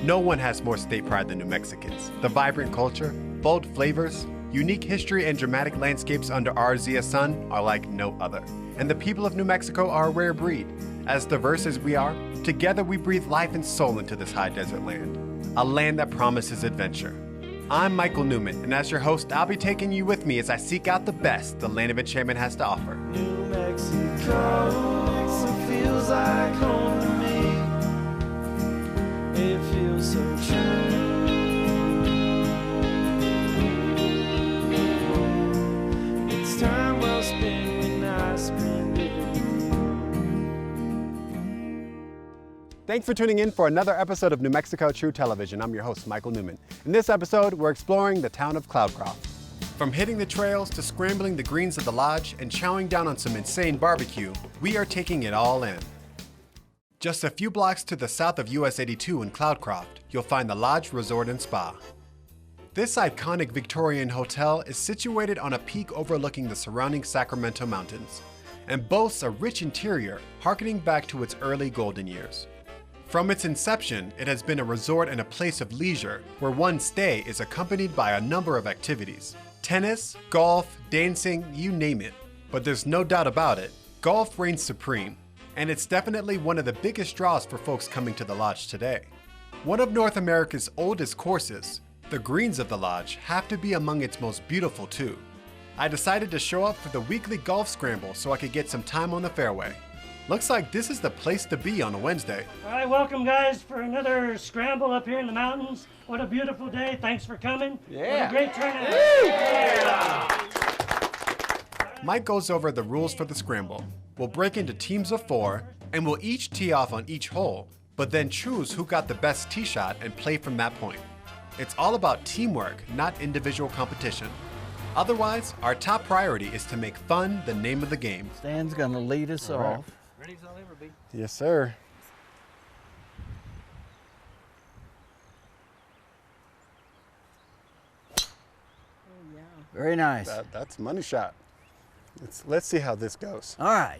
No one has more state pride than New Mexicans. The vibrant culture, bold flavors, unique history, and dramatic landscapes under our Zia sun are like no other. And the people of New Mexico are a rare breed. As diverse as we are, together we breathe life and soul into this high desert land. A land that promises adventure. I'm Michael Newman, and as your host, I'll be taking you with me as I seek out the best the land of enchantment has to offer. New Mexico, it feels like home to me. It feels so true. It's time well spent when I spend it with you. Thanks for tuning in for another episode of New Mexico True Television. I'm your host, Michael Newman. In this episode, we're exploring the town of Cloudcroft. From hitting the trails to scrambling the greens of the lodge and chowing down on some insane barbecue, we are taking it all in. Just a few blocks to the south of US 82 in Cloudcroft, you'll find the Lodge Resort and Spa. This iconic Victorian hotel is situated on a peak overlooking the surrounding Sacramento mountains and boasts a rich interior harkening back to its early golden years. From its inception, it has been a resort and a place of leisure where one stay is accompanied by a number of activities. Tennis, golf, dancing, you name it. But there's no doubt about it, golf reigns supreme, and it's definitely one of the biggest draws for folks coming to the lodge today. One of North America's oldest courses, the greens of the lodge have to be among its most beautiful too. I decided to show up for the weekly golf scramble so I could get some time on the fairway. Looks like this is the place to be on a Wednesday. All right, welcome guys for another scramble up here in the mountains. What a beautiful day. Thanks for coming. Yeah. What a great turnout. Yeah. Mike goes over the rules for the scramble. We'll break into teams of 4, and we'll each tee off on each hole, but then choose who got the best tee shot and play from that point. It's all about teamwork, not individual competition. Otherwise, our top priority is to make fun the name of the game. Stan's gonna lead us off. Ready as I'll ever be. Yes, sir. Very nice. That's money shot. Let's see how this goes. All right.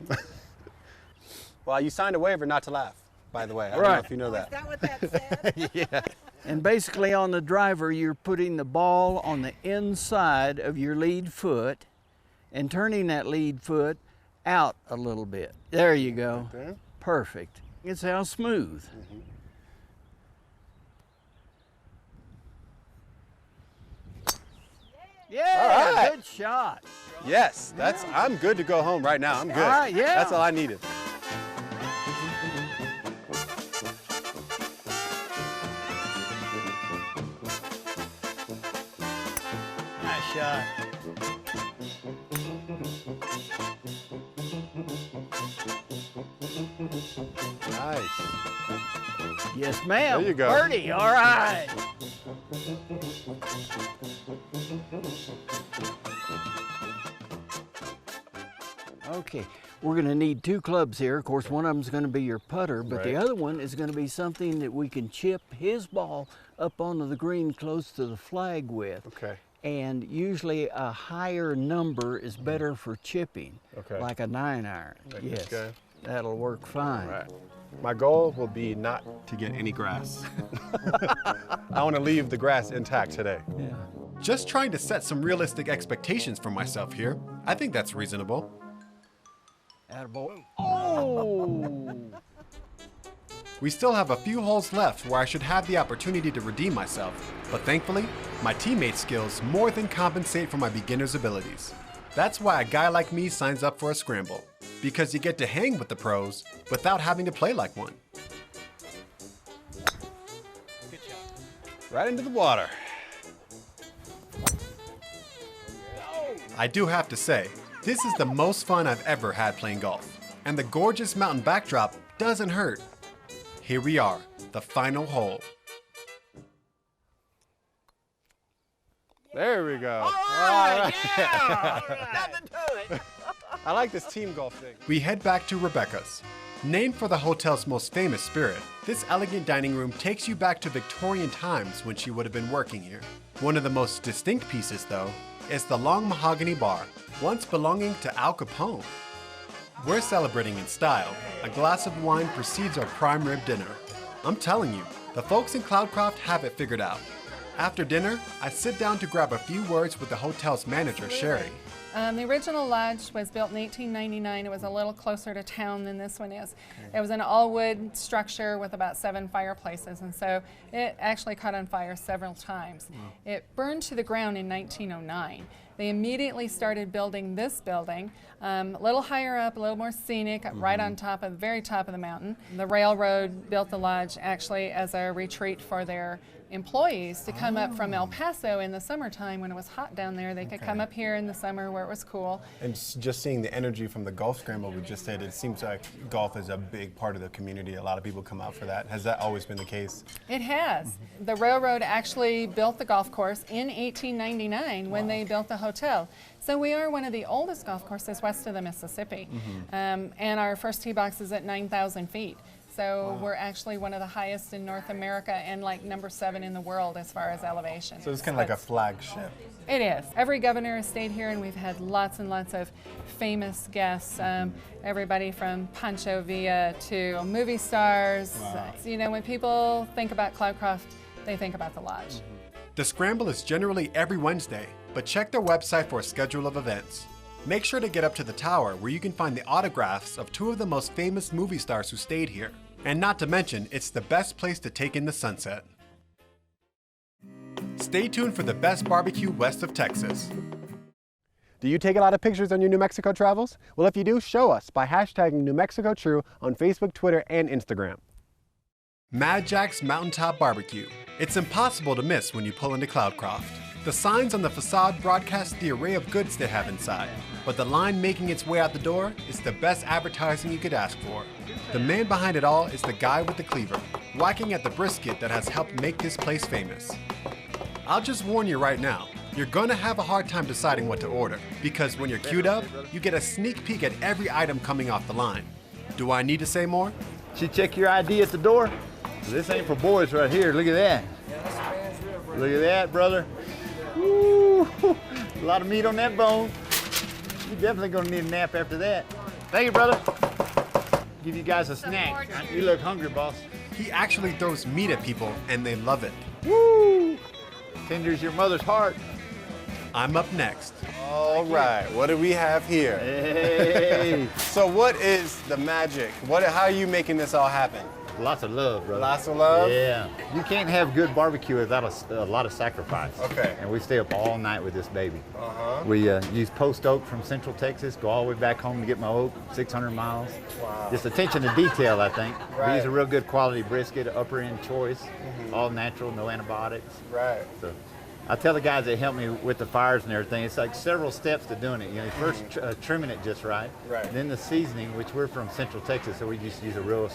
Well, you signed a waiver not to laugh, by the way. I don't know Right. if you know that. Is that what that said? Yeah. And basically on the driver, you're putting the ball on the inside of your lead foot and turning that lead foot out a little bit. There you go. Right there. Perfect. It's how smooth. Yeah, All right. good shot. Yes, I'm good to go home right now. I'm good. All right, yeah. That's all I needed. Nice shot. Nice. Yes, ma'am. There you go. Birdie, all right. Okay, we're gonna need 2 clubs here. Of course, one of them's gonna be your putter, but the Right. other one is gonna be something that we can chip his ball up onto the green close to the flag with. Okay. And usually a higher number is better for chipping, Okay. like a 9-iron. Like Yes, this guy? that'll work fine. All right. My goal will be not to get any grass. I want to leave the grass intact today. Yeah. Just trying to set some realistic expectations for myself here. I think that's reasonable. Attaboy. Oh! We still have a few holes left where I should have the opportunity to redeem myself, but thankfully, my teammates' skills more than compensate for my beginner's abilities. That's why a guy like me signs up for a scramble, because you get to hang with the pros without having to play like one. Good shot. Right into the water. I do have to say, this is the most fun I've ever had playing golf, and the gorgeous mountain backdrop doesn't hurt. Here we are, the final hole. There we go. All right, yeah! Nothing to it. I like this team golf thing. We head back to Rebecca's. Named for the hotel's most famous spirit, this elegant dining room takes you back to Victorian times when she would have been working here. One of the most distinct pieces, though, is the long mahogany bar, once belonging to Al Capone. We're celebrating in style. A glass of wine precedes our prime rib dinner. I'm telling you, The folks in Cloudcroft have it figured out. After dinner, I sit down to grab a few words with the hotel's manager, Sherry. The original lodge was built in 1899. It was a little closer to town than this one is. It was an all-wood structure with about 7 fireplaces, and so it actually caught on fire several times. It burned to the ground in 1909. They immediately started building this building, a little higher up, a little more scenic, right on top of the very top of the mountain. The railroad built the lodge actually as a retreat for their employees to come up from El Paso in the summertime when it was hot down there. They could come up here in the summer where it was cool. And just seeing the energy from the golf scramble we just did, it seems like golf is a big part of the community. A lot of people come out for that. Has that always been the case? It has. The railroad actually built the golf course in 1899 when they built the hotel. So we are one of the oldest golf courses west of the Mississippi. And our first tee box is at 9,000 feet. So we're actually one of the highest in North America and like number 7 in the world as far as elevation. So it's kind of like a flagship. It is. Every governor has stayed here, and we've had lots and lots of famous guests. Everybody from Pancho Villa to movie stars. You know, when people think about Cloudcroft, they think about the lodge. The Scramble is generally every Wednesday, but check their website for a schedule of events. Make sure to get up to the tower where you can find the autographs of 2 of the most famous movie stars who stayed here. And not to mention, it's the best place to take in the sunset. Stay tuned for the best barbecue west of Texas. Do you take a lot of pictures on your New Mexico travels? Well, if you do, show us by hashtagging New Mexico True on Facebook, Twitter, and Instagram. Mad Jack's Mountaintop Barbecue. It's impossible to miss when you pull into Cloudcroft. The signs on the facade broadcast the array of goods they have inside, but the line making its way out the door is the best advertising you could ask for. The man behind it all is the guy with the cleaver, whacking at the brisket that has helped make this place famous. I'll just warn you right now, you're gonna have a hard time deciding what to order, because when you're queued up, you get a sneak peek at every item coming off the line. Do I need to say more? She check your ID at the door? This ain't for boys right here. Look at that. Look at that, brother. Woo! A lot of meat on that bone. You're definitely gonna need a nap after that. Thank you, brother. Give you guys a snack. You look hungry, boss. He actually throws meat at people, and they love it. Woo! Tender as your mother's heart. I'm up next. All right, what do we have here? Hey! So what is the magic? How are you making this all happen? Lots of love, brother. Lots of love? Yeah. You can't have good barbecue without a lot of sacrifice. Okay. And we stay up all night with this baby. We use post oak from Central Texas, go all the way back home to get my oak, 600 miles. Wow. Just attention to detail, I think. Right. We use a real good quality brisket, upper end choice, all natural, no antibiotics. Right. So I tell the guys that help me with the fires and everything, it's like several steps to doing it. You know, first trimming it just right. Right. Then the seasoning, which we're from Central Texas, so we just use a real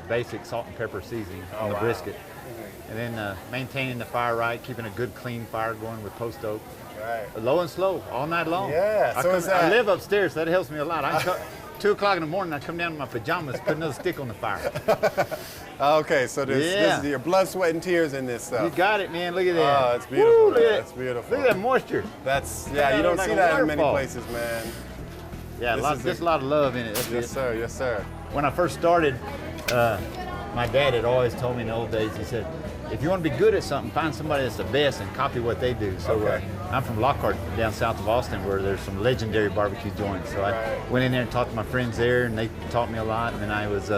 basic salt and pepper seasoning on the brisket. And then maintaining the fire right, keeping a good clean fire going with post oak. Right. Low and slow, all night long. Yeah, I live upstairs, so that helps me a lot. 2 o'clock in the morning, I come down in my pajamas, put another stick on the fire. Okay, so this Yeah. is your blood, sweat, and tears in this stuff. You got it, man. Look at that. Oh, it's beautiful. Woo, look at That's beautiful. Look at that moisture. That's, Yeah, you don't like see a that in many waterfall. places, man. Yeah, there's a lot of love in it. That's Yes, it. sir, yes, sir. When I first started, my dad had always told me in the old days, he said, if you want to be good at something, find somebody that's the best and copy what they do. So Okay. I'm from Lockhart, down south of Austin, where there's some legendary barbecue joints. So I went in there and talked to my friends there, and they taught me a lot. And then I was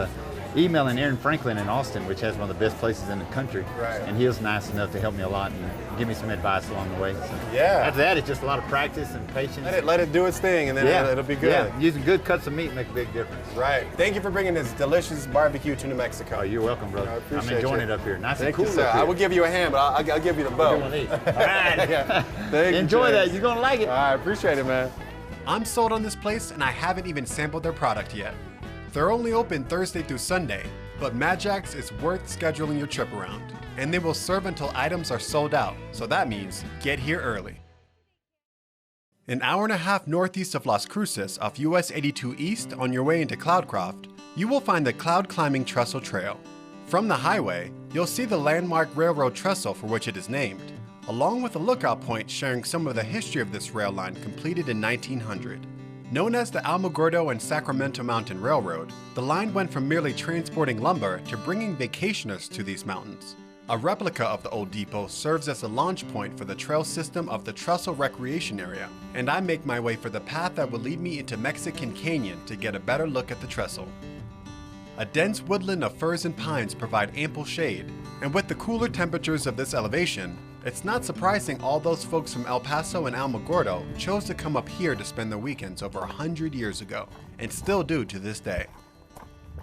emailing Aaron Franklin in Austin, which has one of the best places in the country. Right. And he was nice enough to help me a lot and give me some advice along the way. So Yeah. after that, it's just a lot of practice and patience. Let it do its thing, and then it'll be good. Yeah, using good cuts of meat make a big difference. Right. Thank you for bringing this delicious barbecue to New Mexico. Oh, you're welcome, brother. I I'm appreciate enjoying you. it up here. Nice Thank and cool you, sir. up here. I will give you a hand, but I'll give you the bow. All right. Yeah. Thank you, Enjoy that. James. You're going to like it. I appreciate it, man. I'm sold on this place, and I haven't even sampled their product yet. They're only open Thursday through Sunday, but Mad Jack's is worth scheduling your trip around. And they will serve until items are sold out, so that means get here early. An hour and a half northeast of Las Cruces off US 82 East on your way into Cloudcroft, you will find the Cloud Climbing Trestle Trail. From the highway, you'll see the landmark railroad trestle for which it is named, along with a lookout point sharing some of the history of this rail line completed in 1900. Known as the Alamogordo and Sacramento Mountain Railroad, the line went from merely transporting lumber to bringing vacationers to these mountains. A replica of the old depot serves as a launch point for the trail system of the Trestle recreation area, and I make my way for the path that will lead me into Mexican Canyon to get a better look at the Trestle. A dense woodland of firs and pines provide ample shade, and with the cooler temperatures of this elevation, it's not surprising all those folks from El Paso and Alamogordo chose to come up here to spend their weekends over 100 years ago, and still do to this day.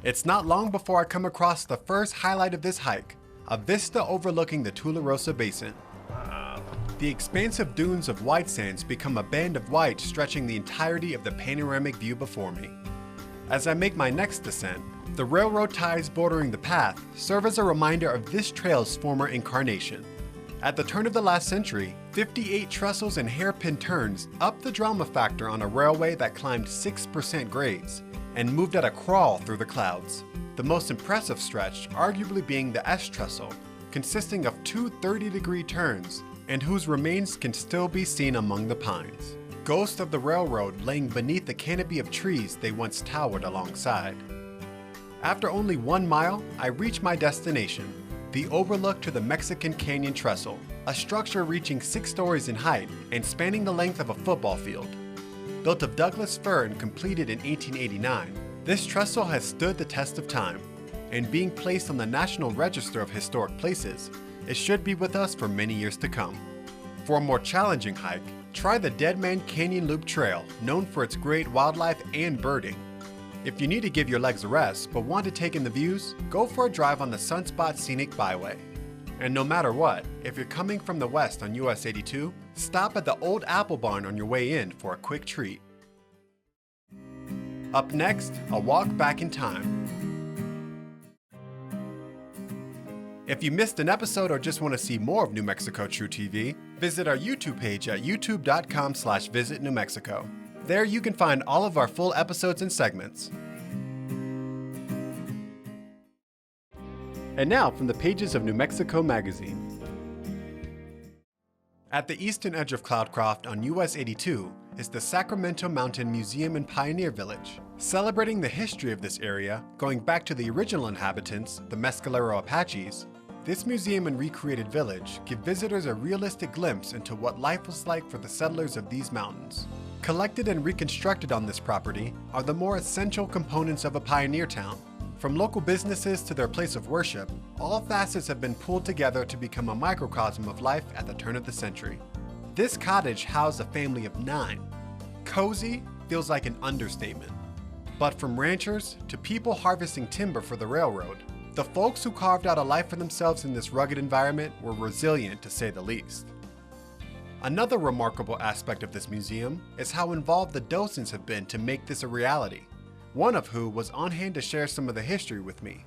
It's not long before I come across the first highlight of this hike, a vista overlooking the Tularosa Basin. The expansive dunes of white sands become a band of white stretching the entirety of the panoramic view before me. As I make my next descent, the railroad ties bordering the path serve as a reminder of this trail's former incarnation. At the turn of the last century, 58 trestles and hairpin turns upped the drama factor on a railway that climbed 6% grades and moved at a crawl through the clouds. The most impressive stretch arguably being the S-trestle, consisting of two 30-degree turns and whose remains can still be seen among the pines, ghosts of the railroad laying beneath the canopy of trees they once towered alongside. After only 1 mile, I reach my destination, the overlook to the Mexican Canyon Trestle, a structure reaching 6 stories in height and spanning the length of a football field. Built of Douglas fir and completed in 1889, this trestle has stood the test of time, and being placed on the National Register of Historic Places, it should be with us for many years to come. For a more challenging hike, try the Dead Man Canyon Loop Trail, known for its great wildlife and birding. If you need to give your legs a rest but want to take in the views, go for a drive on the Sunspot Scenic Byway. And no matter what, if you're coming from the west on US 82, stop at the Old Apple Barn on your way in for a quick treat. Up next, a walk back in time. If you missed an episode or just want to see more of New Mexico True TV, visit our YouTube page at youtube.com/Visit New Mexico. There you can find all of our full episodes and segments. And now from the pages of New Mexico Magazine. At the eastern edge of Cloudcroft on US 82 is the Sacramento Mountain Museum and Pioneer Village. Celebrating the history of this area, going back to the original inhabitants, the Mescalero Apaches, this museum and recreated village give visitors a realistic glimpse into what life was like for the settlers of these mountains. Collected and reconstructed on this property are the more essential components of a pioneer town. From local businesses to their place of worship, all facets have been pulled together to become a microcosm of life at the turn of the century. This cottage housed a family of 9. Cozy feels like an understatement. But from ranchers to people harvesting timber for the railroad, the folks who carved out a life for themselves in this rugged environment were resilient to say the least. Another remarkable aspect of this museum is how involved the docents have been to make this a reality, one of who was on hand to share some of the history with me.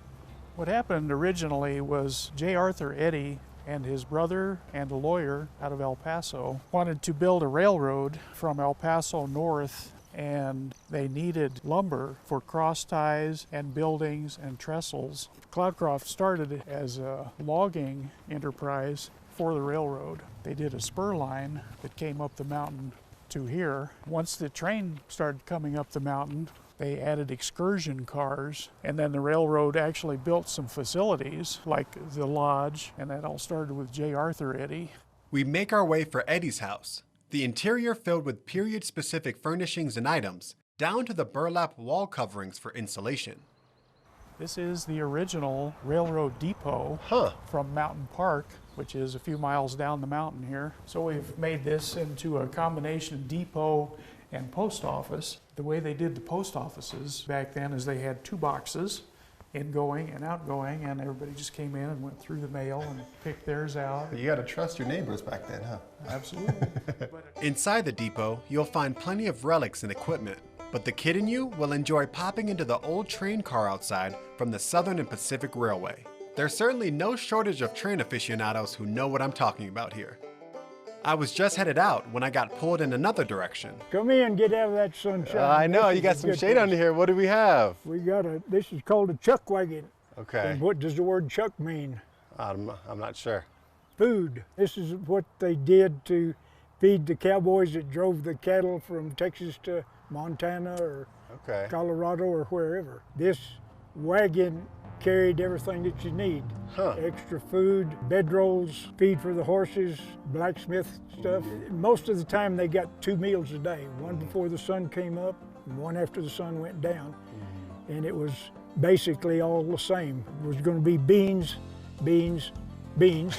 What happened originally was J. Arthur Eddy and his brother and a lawyer out of El Paso wanted to build a railroad from El Paso north, and they needed lumber for cross ties and buildings and trestles. Cloudcroft started as a logging enterprise for the railroad. They did a spur line that came up the mountain to here. Once the train started coming up the mountain, they added excursion cars, and then the railroad actually built some facilities like the lodge, and that all started with J. Arthur Eddy. We make our way for Eddy's house, the interior filled with period-specific furnishings and items, down to the burlap wall coverings for insulation. This is the original railroad depot from Mountain Park, which is a few miles down the mountain here. So we've made this into a combination depot and post office. The way they did the post offices back then is they had 2 boxes, ingoing and outgoing, and everybody just came in and went through the mail and picked theirs out. You got to trust your neighbors back then, huh? Absolutely. Inside the depot, you'll find plenty of relics and equipment, but the kid in you will enjoy popping into the old train car outside from the Southern and Pacific Railway. There's certainly no shortage of train aficionados who know what I'm talking about here. I was just headed out when I got pulled in another direction. Come in, get out of that sunshine. I know, you got some shade under here. What do we have? We got this is called a chuck wagon. Okay. And what does the word chuck mean? I'm not sure. Food. This is what they did to feed the cowboys that drove the cattle from Texas to Montana or Okay. Colorado or wherever. This wagon carried everything that you need. Huh. Extra food, bedrolls, feed for the horses, blacksmith stuff. Most of the time they got 2 meals a day, one before the sun came up and one after the sun went down. And it was basically all the same. It was going to be beans, beans, beans,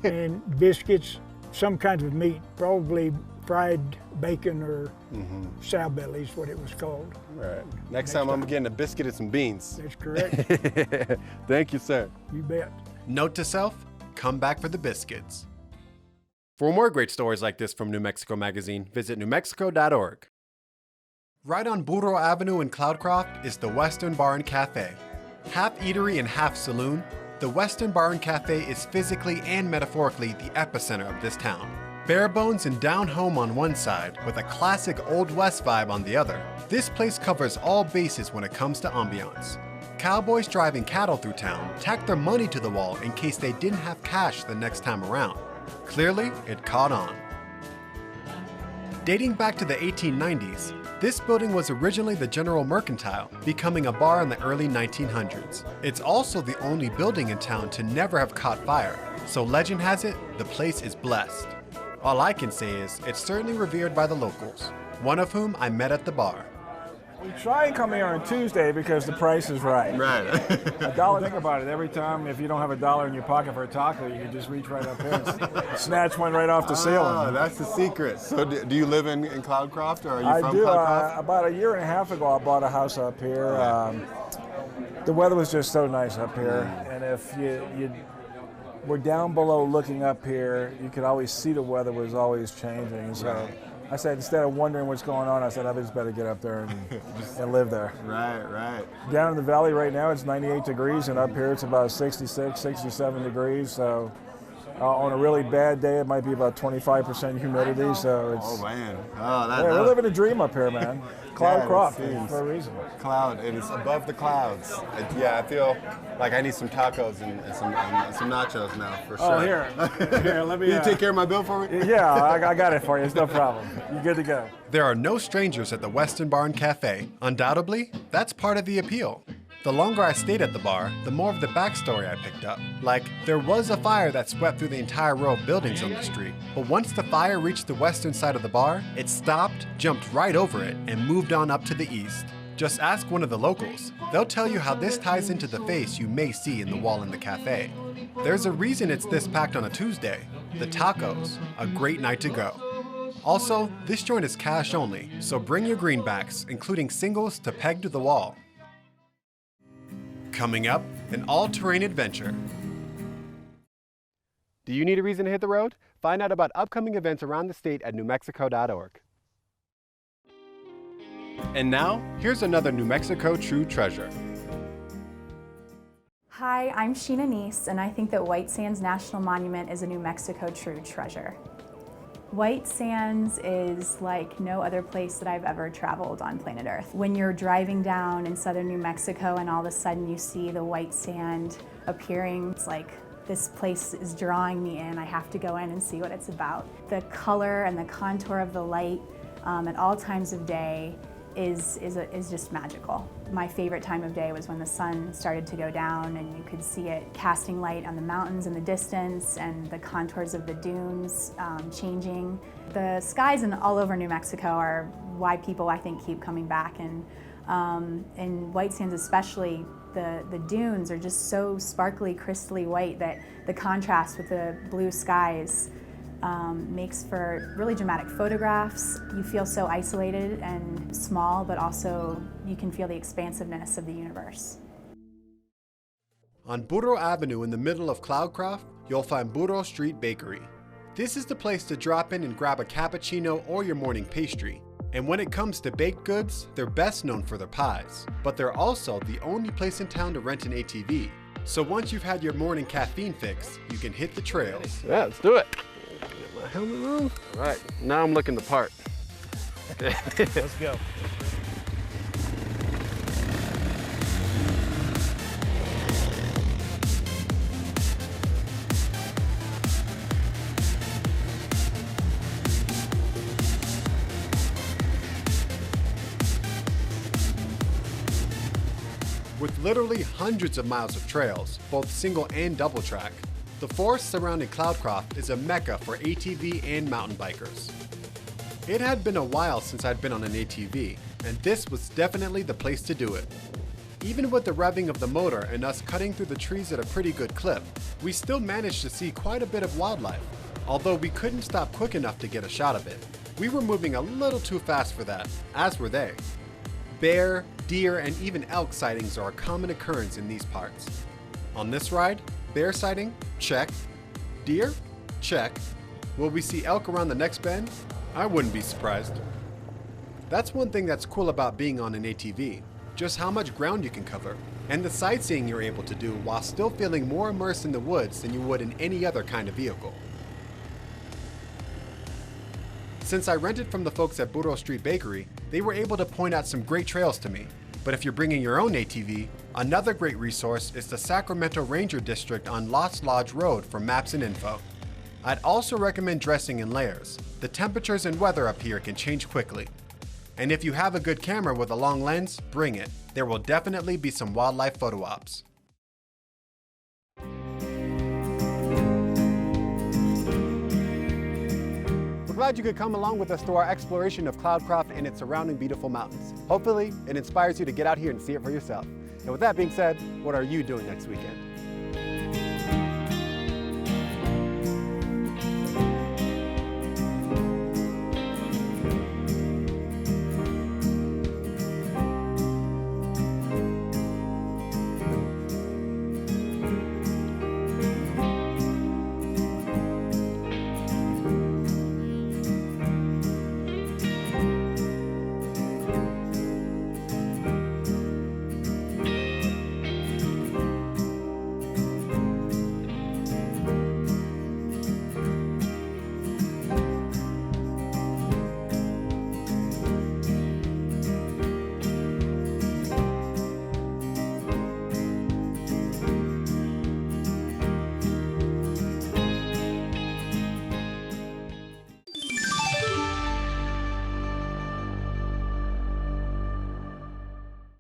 and biscuits, some kinds of meat, probably fried bacon or sow bellies, what it was called. Right. Next time I'm getting a biscuit and some beans. That's correct. Thank you, sir. You bet. Note to self, come back for the biscuits. For more great stories like this from New Mexico Magazine, visit newmexico.org. Right on Burro Avenue in Cloudcroft is the Western Bar and Cafe. Half eatery and half saloon, the Western Bar and Cafe is physically and metaphorically the epicenter of this town. Bare bones and down home on one side, with a classic Old West vibe on the other, this place covers all bases when it comes to ambiance. Cowboys driving cattle through town tacked their money to the wall in case they didn't have cash the next time around. Clearly, it caught on. Dating back to the 1890s, this building was originally the General Mercantile, becoming a bar in the early 1900s. It's also the only building in town to never have caught fire, so legend has it, the place is blessed. All I can say is, it's certainly revered by the locals, one of whom I met at the bar. We try and come here on Tuesday because the price is right. Right. $1, think about it. Every time, if you don't have $1 in your pocket for a taco, you can just reach right up here and snatch one right off the ceiling. Oh, that's the secret. So do you live in Cloudcroft, or are you from do. Cloudcroft? About a year and a half ago, I bought a house up here. The weather was just so nice up here, and if you were down below looking up here, you could always see the weather was always changing. So I said, instead of wondering what's going on, I said, I just better get up there and live there. Right. Down in the valley right now, it's 98 degrees, and up here it's about 66, 67 degrees. So on a really bad day, it might be about 25% humidity. So it's we're living a dream up here, man. Cloudcroft for a reason. Cloud, it is above the clouds. I feel like I need some tacos and some nachos now for sure. Oh, here, let me. You take care of my bill for me? Yeah, I got it for you. It's no problem. You're good to go. There are no strangers at the Western Bar and Cafe. Undoubtedly, that's part of the appeal. The longer I stayed at the bar, the more of the backstory I picked up. Like, there was a fire that swept through the entire row of buildings on the street, but once the fire reached the western side of the bar, it stopped, jumped right over it, and moved on up to the east. Just ask one of the locals. They'll tell you how this ties into the face you may see in the wall in the cafe. There's a reason it's this packed on a Tuesday. The tacos, a great night to go. Also, this joint is cash only, so bring your greenbacks, including singles to peg to the wall. Coming up, an all-terrain adventure. Do you need a reason to hit the road? Find out about upcoming events around the state at newmexico.org. And now, here's another New Mexico true treasure. Hi, I'm Sheena Neese, and I think that White Sands National Monument is a New Mexico true treasure. White Sands is like no other place that I've ever traveled on planet Earth. When you're driving down in southern New Mexico and all of a sudden you see the white sand appearing, it's like, this place is drawing me in. I have to go in and see what it's about. The color and the contour of the light at all times of day is just magical. My favorite time of day was when the sun started to go down and you could see it casting light on the mountains in the distance and the contours of the dunes changing. The skies all over New Mexico are why people, I think, keep coming back. And in White Sands especially, the dunes are just so sparkly, crystally white that the contrast with the blue skies makes for really dramatic photographs. You feel so isolated and small, but also you can feel the expansiveness of the universe. On Burro Avenue in the middle of Cloudcroft, you'll find Burro Street Bakery. This is the place to drop in and grab a cappuccino or your morning pastry. And when it comes to baked goods, they're best known for their pies. But they're also the only place in town to rent an ATV. So once you've had your morning caffeine fix, you can hit the trails. Yeah, let's do it. Get my helmet on. All right, now I'm looking the part. Let's go. With literally hundreds of miles of trails, both single and double track, the forest surrounding Cloudcroft is a mecca for ATV and mountain bikers. It had been a while since I'd been on an ATV, and this was definitely the place to do it. Even with the revving of the motor and us cutting through the trees at a pretty good clip, we still managed to see quite a bit of wildlife, although we couldn't stop quick enough to get a shot of it. We were moving a little too fast for that, as were they. Bear, deer, and even elk sightings are a common occurrence in these parts. On this ride, bear sighting? Check. Deer? Check. Will we see elk around the next bend? I wouldn't be surprised. That's one thing that's cool about being on an ATV, just how much ground you can cover, and the sightseeing you're able to do while still feeling more immersed in the woods than you would in any other kind of vehicle. Since I rented from the folks at Burro Street Bakery, they were able to point out some great trails to me. But if you're bringing your own ATV, another great resource is the Sacramento Ranger District on Lost Lodge Road for maps and info. I'd also recommend dressing in layers. The temperatures and weather up here can change quickly. And if you have a good camera with a long lens, bring it. There will definitely be some wildlife photo ops. We're glad you could come along with us to our exploration of Cloudcroft and its surrounding beautiful mountains. Hopefully, it inspires you to get out here and see it for yourself. And with that being said, what are you doing next weekend?